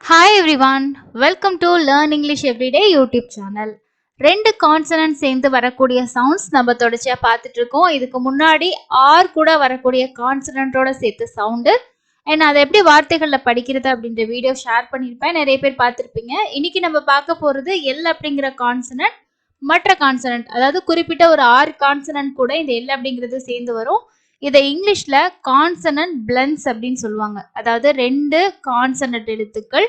Hi everyone, welcome to Learn English Everyday YouTube channel. ரெண்டு consonant சேர்ந்து வரக்கூடிய sounds நம்ம தொடர்ச்சியாக பார்த்துட்டு இருக்கோம். இதுக்கு முன்னாடி ஆர் கூட வரக்கூடிய கான்சனன்ட்டோட சேர்த்து சவுண்டு அண்ட் அதை எப்படி வார்த்தைகளில் படிக்கிறது அப்படின்ற வீடியோ ஷேர் பண்ணியிருப்பேன். நிறைய பேர் பார்த்துருப்பீங்க. இன்னைக்கு நம்ம பார்க்க போகிறது எல் அப்படிங்கிற கான்சனன்ட் மற்ற கான்சனன்ட், அதாவது குறிப்பிட்ட ஒரு ஆறு கான்சனன்ட் கூட இந்த எல் அப்படிங்கிறது சேர்ந்து வரும். இதை இங்கிலீஷ்ல கான்சனன்ட் பிளண்ட்ஸ் அப்படின்னு சொல்லுவாங்க. அதாவது ரெண்டு கான்சனன்ட் எழுத்துக்கள்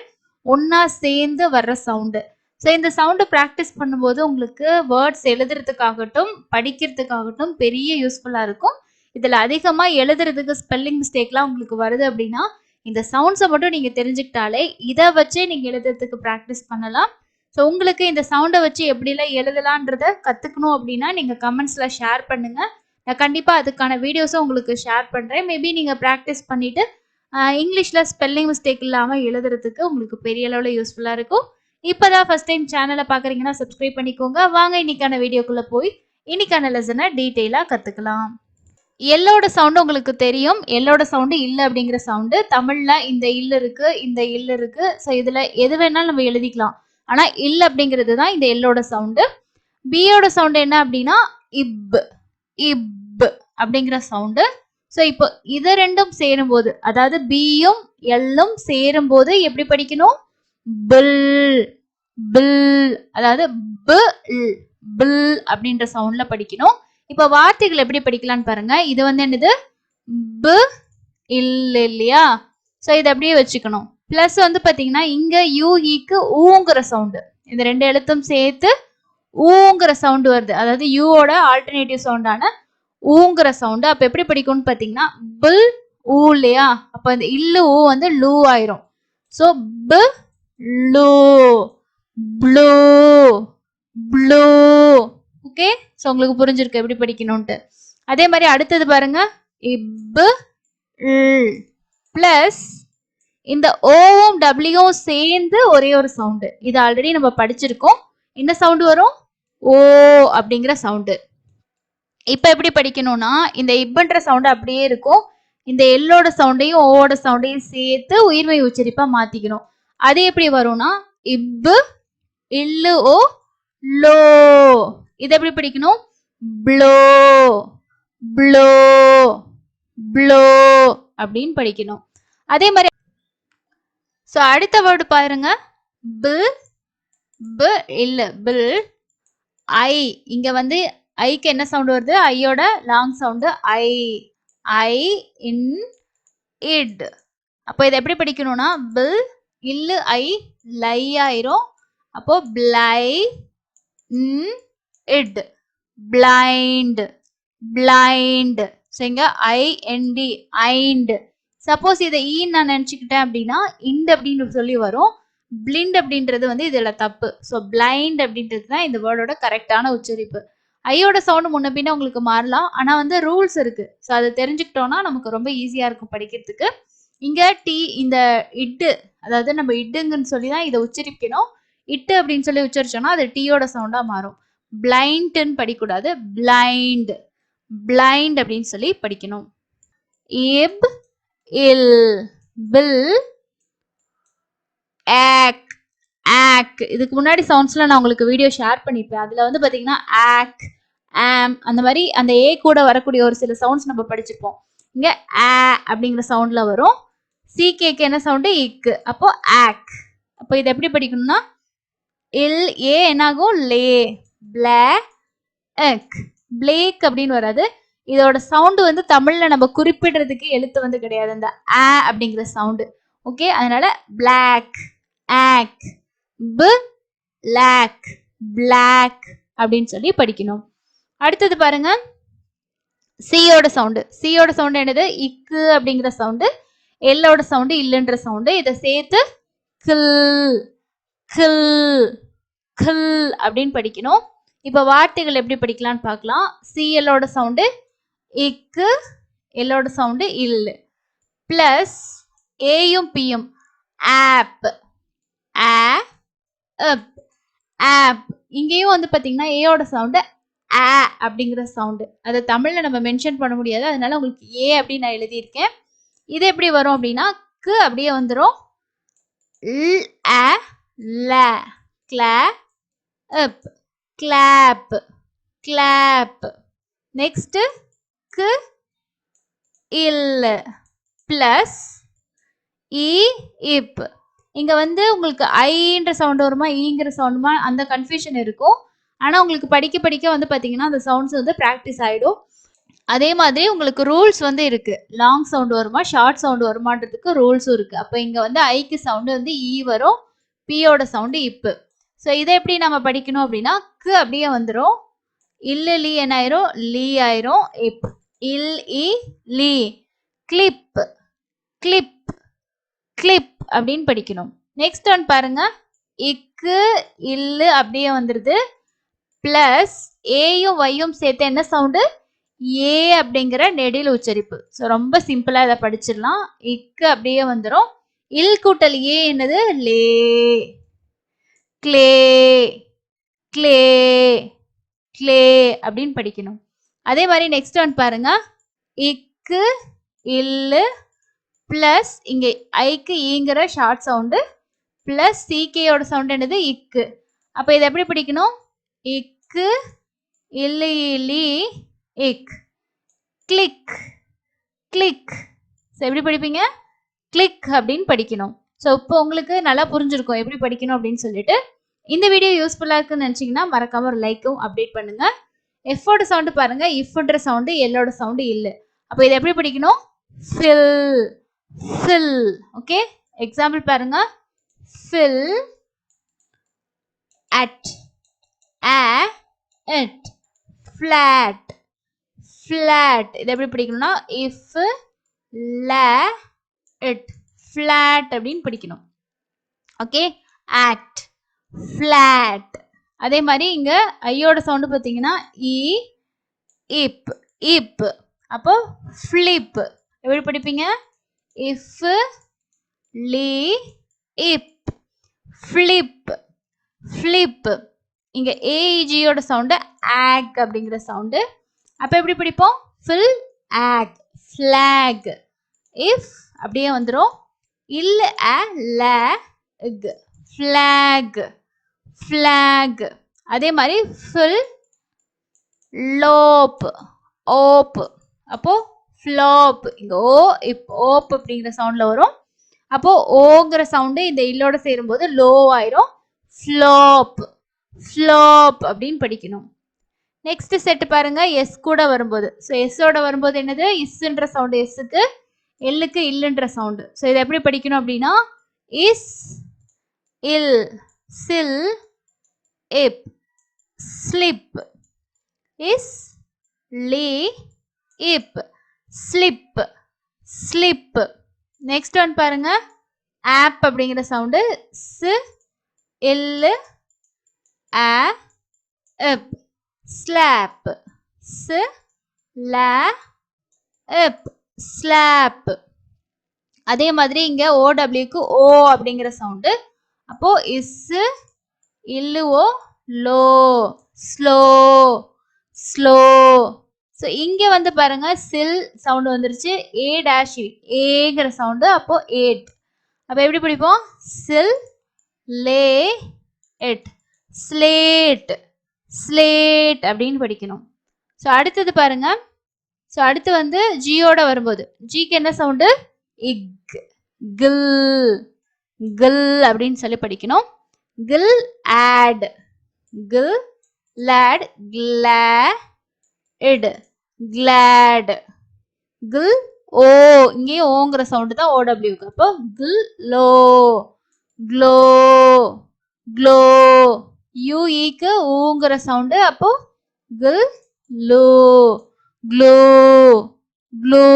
ஒன்னா சேர்ந்து வர்ற சவுண்டு. ஸோ இந்த சவுண்டு ப்ராக்டிஸ் பண்ணும்போது உங்களுக்கு வேர்ட்ஸ் எழுதுறதுக்காகட்டும் படிக்கிறதுக்காகட்டும் பெரிய யூஸ்ஃபுல்லாக இருக்கும். இதில் அதிகமாக எழுதுறதுக்கு ஸ்பெல்லிங் மிஸ்டேக்லாம் உங்களுக்கு வருது அப்படின்னா இந்த சவுண்ட்ஸை மட்டும் நீங்கள் தெரிஞ்சுக்கிட்டாலே இதை வச்சே நீங்கள் எழுதுறதுக்கு ப்ராக்டிஸ் பண்ணலாம். ஸோ உங்களுக்கு இந்த சவுண்டை வச்சு எப்படிலாம் எழுதலான்றதை கற்றுக்கணும் அப்படின்னா நீங்கள் கமெண்ட்ஸில் ஷேர் பண்ணுங்கள். நான் கண்டிப்பாக அதுக்கான வீடியோஸும் உங்களுக்கு ஷேர் பண்ணுறேன். மேபி நீங்கள் ப்ராக்டிஸ் பண்ணிவிட்டு இங்கிலீஷில் ஸ்பெல்லிங் மிஸ்டேக் இல்லாமல் எழுதுறதுக்கு உங்களுக்கு பெரிய அளவில் யூஸ்ஃபுல்லாக இருக்கும். இப்போ தான் ஃபஸ்ட் டைம் சேனலை பார்க்குறீங்கன்னா சப்ஸ்கிரைப் பண்ணிக்கோங்க. வாங்க இன்னைக்கான வீடியோக்குள்ளே போய் இன்னைக்கான லெசனை டீட்டெயிலாக கற்றுக்கலாம். எல்லோட சவுண்டு உங்களுக்கு தெரியும். எல்லோட சவுண்டு இல்லை அப்படிங்கிற சவுண்டு. தமிழில் இந்த இல்லு இருக்குது, இந்த இல்லு இருக்குது. ஸோ இதில் எது வேணாலும் நம்ம எழுதிக்கலாம். ஆனால் இல்லை அப்படிங்கிறது தான் இந்த எல்லோட சவுண்டு. பியோட சவுண்டு என்ன அப்படின்னா இப் இப் அப்படிங்கிற சவுண்டு. ஸோ இப்போ இது ரெண்டும் சேரும்போது, அதாவது பியும் எல்லும் சேரும்போது எப்படி படிக்கணும்? பில் பில், அதாவது பில் அப்படின்ற சவுண்ட்ல படிக்கணும். இப்போ வார்த்தைகள் எப்படி படிக்கலாம்னு பாருங்க. இது வந்து என்னது? ப இல்லையா? ஸோ இதை அப்படியே வச்சுக்கணும். பிளஸ் வந்து பார்த்தீங்கன்னா இங்க யூஇக்கு ஊங்கிற சவுண்டு, இந்த ரெண்டு எழுத்தும் சேர்த்து ஊங்கிற சவுண்டு வருது. அதாவது யூவோட ஆல்டர்னேட்டிவ் சவுண்டான ஊங்கிற சவுண்டு. அப்ப எப்படி படிக்கும்னு பாத்தீங்கன்னா பில் ஊ இல்லையா? அப்ப இந்த இல்லு ஊ வந்து லூ ஆயிரும். சோ ப லூ ப்ளூ ப்ளூ. ஓகே, சோ உங்களுக்கு புரிஞ்சிருக்கு எப்படி படிக்கணும்ட்டு. அதே மாதிரி அடுத்தது பாருங்க, இப் பிளஸ் இந்த ஓவும் டபிள்யூவும் சேர்ந்து ஒரே ஒரு சவுண்டு. இது ஆல்ரெடி நம்ம படிச்சிருக்கோம். என்ன சவுண்டு வரும்? ஓ அப்படிங்கிற சவுண்டு. இப்ப எப்படி படிக்கணும்னா இந்த இப்ன்ற சவுண்ட் அப்படியே இருக்கும். இந்த எல்லோட சவுண்டையும் ஓவோட சவுண்டையும் சேர்த்து உயிர்மை உச்சரிப்பா மாத்திக்கணும். அது எப்படி வரும்னா இப்பு இல்லு ஓ லோ. இது எப்படி படிக்கணும்? ப்ளோ ப்ளோ ப்ளோ அப்படின்னு படிக்கணும். அதே மாதிரி ஸோ அடுத்த வேர்டு பாருங்க, பில் ப இல்ல பில். ஐ, இங்க வந்து ஐக்கு என்ன சவுண்ட் வருது? ஐயோட long sound I. I in it. அப்போ இதை எப்படி படிக்கணும்னா பில் இல்லு ஐ லை ஆயிரும். அப்போ ply it blind blind. So இங்க ஐஎன்டி ஐண்ட். சப்போஸ் இதை ஈன்னு நான் நினச்சிக்கிட்டேன் அப்படின்னா இண்ட் அப்படின்னு சொல்லி வரும். பிளிண்ட் அப்படின்றது வந்து இதுல தப்பு. ஸோ பிளைண்ட் அப்படின்றது தான் இந்த வேர்டோட கரெக்டான உச்சரிப்பு. ஐயோட சவுண்டு முன்ன பின்ன உங்களுக்கு மாறலாம், ஆனால் வந்து ரூல்ஸ் இருக்கு. ஸோ அதை தெரிஞ்சுக்கிட்டோம்னா நமக்கு ரொம்ப ஈஸியாக இருக்கும் படிக்கிறதுக்கு. இங்க டி இந்த இட்டு, அதாவது நம்ம இட்டுங்கன்னு சொல்லி தான் இதை உச்சரிக்கணும். இட்டு அப்படின்னு சொல்லி உச்சரிச்சோம்னா அது டீயோட சவுண்டா மாறும். பிளைண்ட்னு படிக்கூடாது, பிளைண்ட் பிளைண்ட் அப்படின்னு சொல்லி படிக்கணும். இப் இல் பில் ஆக் ஆக். இதுக்கு முன்னாடி சவுண்ட்ஸ்ல நான் உங்களுக்கு வீடியோ ஷேர் பண்ணிருப்பேன். அதுல வந்து பாத்தீங்கன்னா ஆக் ஆம் அந்த மாதிரி அந்த ஏ கூட வரக்கூடிய ஒரு சில சவுண்ட்ஸ் நம்ம படிச்சிருப்போம். இங்க ஆ அப்படிங்கிற சவுண்ட்ல வரும். சிகேக்கு என்ன சவுண்டு? இக்கு. அப்போ ஆக். அப்போ இது எப்படி படிக்கணும்னா இல் ஏ என்னாகும்? லே பிளேக் பிளேக் அப்படின்னு வராது. இதோட சவுண்டு வந்து தமிழ்ல நம்ம குறிப்பிடுறதுக்கு எழுத்து வந்து கிடையாது, இந்த ஆ அப்படிங்கிற சவுண்டு. ஓகே, அதனால பிளாக் ஆக் பிளாக் பிளாக் அப்படின்னு சொல்லி படிக்கணும். அடுத்தது பாருங்க, சியோட சவுண்டு. சியோட சவுண்டு என்னது? இக்கு அப்படிங்கிற சவுண்டு. எல்லோட சவுண்டு இல்லைன்ற சவுண்டு. இதை சேர்த்து கில் கில் கில் அப்படின்னு படிக்கணும். இப்போ வார்த்தைகள் எப்படி படிக்கலாம்னு பார்க்கலாம். சிஎல்லோட சவுண்டு இக்கு, எல்லோட சவுண்டு இல்லு. பிளஸ் ஏயும் பியும் ஆப் ஆப் ஆப். இங்கேயும் வந்து பார்த்தீங்கன்னா ஏயோட சவுண்டு ஆ அப்படிங்கிற சவுண்டு. அதை தமிழில் நம்ம மென்ஷன் பண்ண முடியாது, அதனால உங்களுக்கு ஏ அப்படின்னு நான் எழுதியிருக்கேன். இது எப்படி வரும் அப்படின்னா க்கு அப்படியே வந்துடும். a la clap clap clap. next k ill plus e ip. இங்க வந்து உங்களுக்கு ஐன்ற சவுண்ட் வருமா ஈங்கிற சவுண்டுமா அந்த கன்ஃபியூஷன் இருக்கும். ஆனா உங்களுக்கு படிக்க படிக்க வந்து பாத்தீங்கன்னா அந்த சவுண்ட்ஸ் வந்து பிராக்டிஸ் ஆயிடும். அதே மாதிரி உங்களுக்கு ரூல்ஸ் வந்து இருக்கு. லாங் சவுண்ட் வருமா ஷார்ட் சவுண்ட் வருமான்றதுக்கு ரூல்ஸும் இருக்கு. அப்ப இங்க வந்து ஐக்கு சவுண்ட் வந்து ஈ வரும், பியோட சவுண்டு இப்பு. ஸோ இதை எப்படி நம்ம படிக்கணும் அப்படின்னா க்கு அப்படியே வந்துடும், இல்லு லீ என்ன ஆயிரும் லீ ஆயிரும், இப் இல் இ லீ கிளிப் கிளிப் கிளிப் அப்படின்னு படிக்கணும். நெக்ஸ்ட் ஒன் பாருங்க, இக்கு இல்லு அப்படியே வந்துருது, பிளஸ் ஏயும் ஒய்யும் சேர்த்து என்ன சவுண்டு ஏ அப்படிங்கிற நெடில் உச்சரிப்பு. ஸோ ரொம்ப சிம்பிளா இதை படிச்சிடலாம். இக்கு அப்படியே வந்துடும், இல் கூட்டல் ஏ என்னது லே கிளே கிளே கிளே அப்படின்னு படிக்கணும். அதே மாதிரி நெக்ஸ்ட் ஒன் பாருங்க, இக்கு இல்லு பிளஸ் இங்க ஐக்கு ஈங்கிற ஷார்ட் சவுண்டு பிளஸ் சிகேயோட சவுண்ட் என்னது இக்கு. அப்ப இதை எப்படி படிக்கணும், இக்கு இல்லி லீ இக் கிளிக் கிளிக். ஸோ எப்படி படிப்பீங்க கிளிக் அப்படின்னு படிக்கணும். ஸோ இப்போ உங்களுக்கு நல்லா புரிஞ்சிருக்கும் எப்படி படிக்கணும் அப்படின்னு சொல்லிட்டு. இந்த வீடியோ யூஸ்ஃபுல்லாக இருக்குன்னு நினச்சிங்கன்னா மறக்காம ஒரு லைக்கும் அப்டேட் பண்ணுங்க. எஃபோட சவுண்டு பாருங்க, இஃப்ன்ற சவுண்டு எல்லோட சவுண்டு இல்லை. அப்போ இதை எப்படி படிக்கணும் ஃபில் ஃபில். ஓகே, எக்ஸாம்பிள் பாருங்க, fill at at flat flat. இது எப்படி படிக்கணும்னா if la it flat அப்படின்னு படிக்கணும். Okay, act flat. அதே மாதிரி இங்க ஐயோட சவுண்ட் பார்த்தீங்கன்னா இ இப் இப். அப்போ flip எப்படி படிப்பீங்க if லீ இப் flip flip. இங்க ஏஜியோட சவுண்டு ஆக் அப்படிங்கிற சவுண்டு. அப்ப எப்படி படிப்போம் ஃபில் ஆக் ஃபிளாக். இஃப் அப்படியே வந்துடும், இல்ல அ ல க் ஃபிளாக் ஃபிளாக். அதே மாதிரி ஃபில் லோப் ஓப். அப்போ ஃப்ளாப் இங்க ஓ இப் ஓப் அப்படிங்கிற சவுண்ட்ல வரும். அப்போ ஓங்கிற சவுண்டு இந்த இல்லோட சேரும்போது லோ ஆயிரும், ஃப்ளாப் ஃப்ளாப் அப்படின்னு படிக்கணும். நெக்ஸ்ட் செட் பாருங்க, எஸ் கூட வரும்போது. ஸோ எஸ்ஸோட வரும்போது என்னது இஸ்ன்ற சவுண்டு எஸ்ஸுக்கு, எல்லுக்கு இல்லுன்ற சவுண்டு. ஸோ இதை எப்படி படிக்கணும் அப்படின்னா இஸ் இல் சில் இப் ஸ்லிப் இஸ் லீ இப் ஸ்லிப் ஸ்லிப். நெக்ஸ்ட் ஒன் பாருங்க, ஆப் அப்படிங்கிற சவுண்டு ஸ் எல்லு a up slap s la up slap. அதே மாதிரி இங்க ஓடபிள்யூக்கு ஓ அப்படிங்கிற சவுண்டு. அப்போ S L O low slow slow. So இங்க வந்து பாருங்க சில் சவுண்டு வந்துருச்சு, ஏ டேஷ் ஏங்கிற சவுண்டு. அப்போ ஏட். அப்போ எப்படி படிப்போம் சில் லே எட் ஸ்லேட் ஸ்லேட் அப்படின்னு படிக்கணும். ஸோ அடுத்தது பாருங்க, ஸோ அடுத்து வந்து ஜியோட வரும்போது ஜிக்கு என்ன சவுண்டு இக் கில் கில் அப்படின்னு சொல்லி படிக்கணும். கில் ஆட் கில் லேட் கிளாட் கிளாட் கில் ஓ. இங்கேயும் ஓங்கிற சவுண்டு தான் ஓடபிள்யூக்கு. அப்போ கில் லோ க்ளோ க்ளோ. யூஇக்கு ஊங்கிற சவுண்டு. அப்போ கில் low glow glow.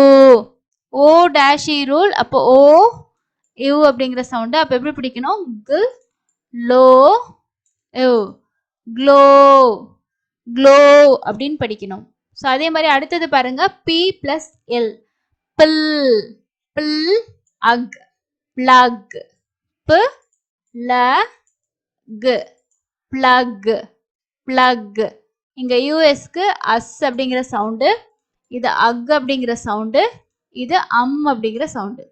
O dash rule. அப்போ ஓ யூ அப்படிங்கிற சவுண்டு. அப்போ எப்படி பிடிக்கணும் கில் லோ யூ க்ளோ க்ளோ அப்படின்னு படிக்கணும். ஸோ அதே மாதிரி அடுத்தது பாருங்க, பி பிளஸ் எல் பில் பில் அக் பிளக் ப ல க் பிளக் பிளக். இங்க யூஎஸ்க்கு அஸ் அப்படிங்கிற சவுண்டு, இது அக் அப்படிங்கிற சவுண்டு, இது அப்படிங்கிற சவுண்டு.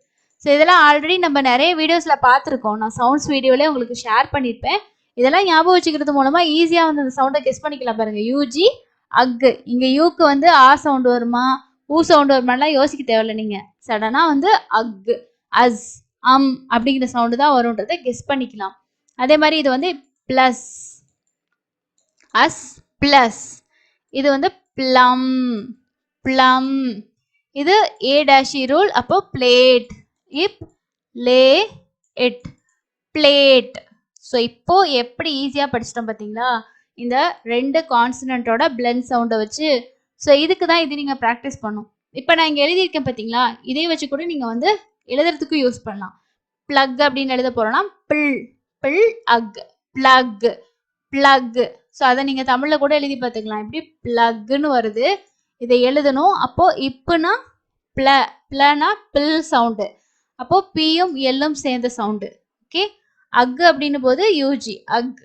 ஸோ இதெல்லாம் ஆல்ரெடி நம்ம நிறைய வீடியோஸில் பார்த்துருக்கோம். நான் சவுண்ட்ஸ் வீடியோலேயே உங்களுக்கு ஷேர் பண்ணியிருப்பேன். இதெல்லாம் ஞாபகம் வச்சுக்கிறது மூலமாக ஈஸியாக வந்து அந்த சவுண்டை கெஸ் பண்ணிக்கலாம் பாருங்கள். யூஜி அக்கு. இங்கே யூக்கு வந்து ஆ சவுண்டு வருமா ஊ சவுண்டு வருமானலாம் யோசிக்க தேவையில்லை. நீங்கள் சடனாக வந்து அக்கு அஸ் அப்படிங்கிற சவுண்டு தான் வரும்ன்றதை கெஸ் பண்ணிக்கலாம். அதே மாதிரி இது வந்து ப்ளஸ் அஸ் ப்ளஸ். இது வந்து ப்ளம் ப்ளம். இது ஏ டேஷி ரூல். அப்போ பிளேட் இப் லே இட் பிளேட். ஸோ இப்போ எப்படி ஈஸியாக படிச்சிட்டோம் பார்த்தீங்களா இந்த 2 கான்சனன்ட்டோட பிளெண்ட் சவுண்டை வச்சு. ஸோ இதுக்கு தான் இது நீங்கள் ப்ராக்டிஸ் பண்ணும். இப்போ நான் இங்கே எழுதியிருக்கேன் பார்த்தீங்களா, இதே வச்சு கூட நீங்கள் வந்து எழுதுறதுக்கு யூஸ் பண்ணலாம். ப்ளக் அப்படின்னு எழுத போகிறோம்னா பிள் பிள் அக் ப்ளக் ப்ளக். ஸோ அதை நீங்கள் தமிழில் கூட எழுதி பார்த்துக்கலாம். எப்படி ப்ளக்குன்னு வருது, இதை எழுதணும். அப்போது இப்புனா ப்ளனா பில் சவுண்டு. அப்போது பியும் எல்லும் சேர்ந்த சவுண்டு. ஓகே. அக் அப்படின்னும் போது யூஜி அக்.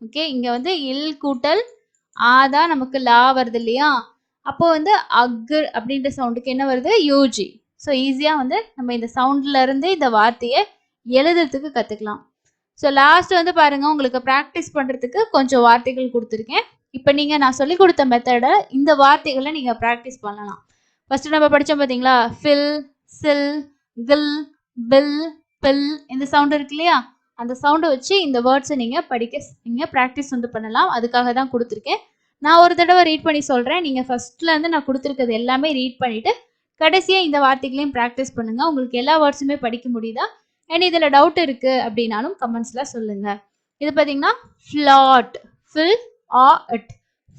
ஓகே. இங்கே வந்து இல் கூட்டல் ஆதான் நமக்கு லா வருது இல்லையா, அப்போ வந்து அக்கு அப்படின்ற சவுண்டுக்கு என்ன வருது யூஜி. ஸோ ஈஸியாக வந்து நம்ம இந்த சவுண்ட்ல இருந்து இந்த வார்த்தையை எழுதுறதுக்கு கற்றுக்கலாம். ஸோ லாஸ்ட் வந்து பாருங்கள், உங்களுக்கு ப்ராக்டிஸ் பண்ணுறதுக்கு கொஞ்சம் வார்த்தைகள் கொடுத்துருக்கேன். இப்போ நீங்கள் நான் சொல்லி கொடுத்த மெத்தடை இந்த வார்த்தைகளை நீங்கள் ப்ராக்டிஸ் பண்ணலாம். ஃபஸ்ட்டு நம்ம படித்தோம் பார்த்தீங்களா, ஃபில் சில் கில் பில் பில். இந்த சவுண்டு இருக்கு இல்லையா, அந்த சவுண்டை வச்சு இந்த வேர்ட்ஸை நீங்கள் ப்ராக்டிஸ் வந்து பண்ணலாம். அதுக்காக தான் கொடுத்துருக்கேன். நான் ஒரு தடவை ரீட் பண்ணி சொல்கிறேன். நீங்கள் ஃபஸ்ட்லேருந்து நான் கொடுத்துருக்கிறது எல்லாமே ரீட் பண்ணிவிட்டு கடைசியாக இந்த வார்த்தைகளையும் ப்ராக்டிஸ் பண்ணுங்கள். உங்களுக்கு எல்லா வேர்ட்ஸுமே படிக்க முடியுதா, அண்ட் இதில் டவுட் இருக்குது அப்படின்னாலும் கமெண்ட்ஸில் சொல்லுங்கள். இது பார்த்தீங்கன்னா ஃப்ளாட் ஃபில் ஆ இட்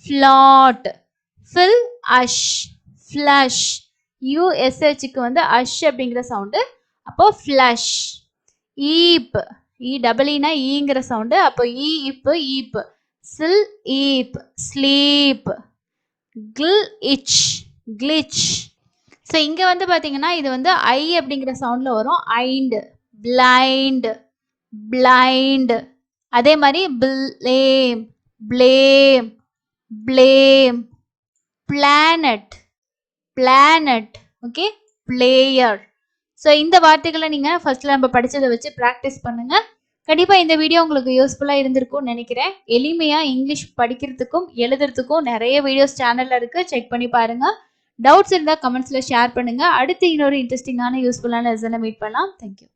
ஃப்ளாட். ஃபில் அஷ் ஃப்ளஷ். யூஎஸ்ஹெச்சுக்கு வந்து அஷ் அப்படிங்கிற சவுண்டு. அப்போது ஃப்ளஷ். ஈப் டபுள்இனா ஈங்கிற சவுண்டு. அப்போ இப்பு ஈப். சில் ஈப் ஸ்லீப். கில் இச் கிளிச். ஸோ இங்கே வந்து பார்த்தீங்கன்னா இது வந்து ஐ அப்படிங்கிற சவுண்டில் வரும். ஐண்டு பிளைண்ட் பிளைண்ட். அதே மாதிரி blame blame blame. Planet planet. Okay. Player. So இந்த வார்த்தைகளை நீங்கள் ஃபர்ஸ்ட்டில் நம்ம படித்ததை வச்சு ப்ராக்டிஸ் பண்ணுங்கள். கண்டிப்பாக இந்த வீடியோ உங்களுக்கு யூஸ்ஃபுல்லாக இருந்திருக்கும்னு நினைக்கிறேன். எளிமையாக இங்கிலீஷ் படிக்கிறதுக்கும் எழுதுறதுக்கும் நிறைய வீடியோஸ் சேனலில் இருக்குது, செக் பண்ணி பாருங்கள். டவுட்ஸ் இருந்தால் கமெண்ட்ஸில் ஷேர் பண்ணுங்கள். அடுத்து இன்னொரு இன்ட்ரெஸ்டிங்கான யூஸ்ஃபுல்லான லெசனை மீட் பண்ணலாம். தேங்க்யூ.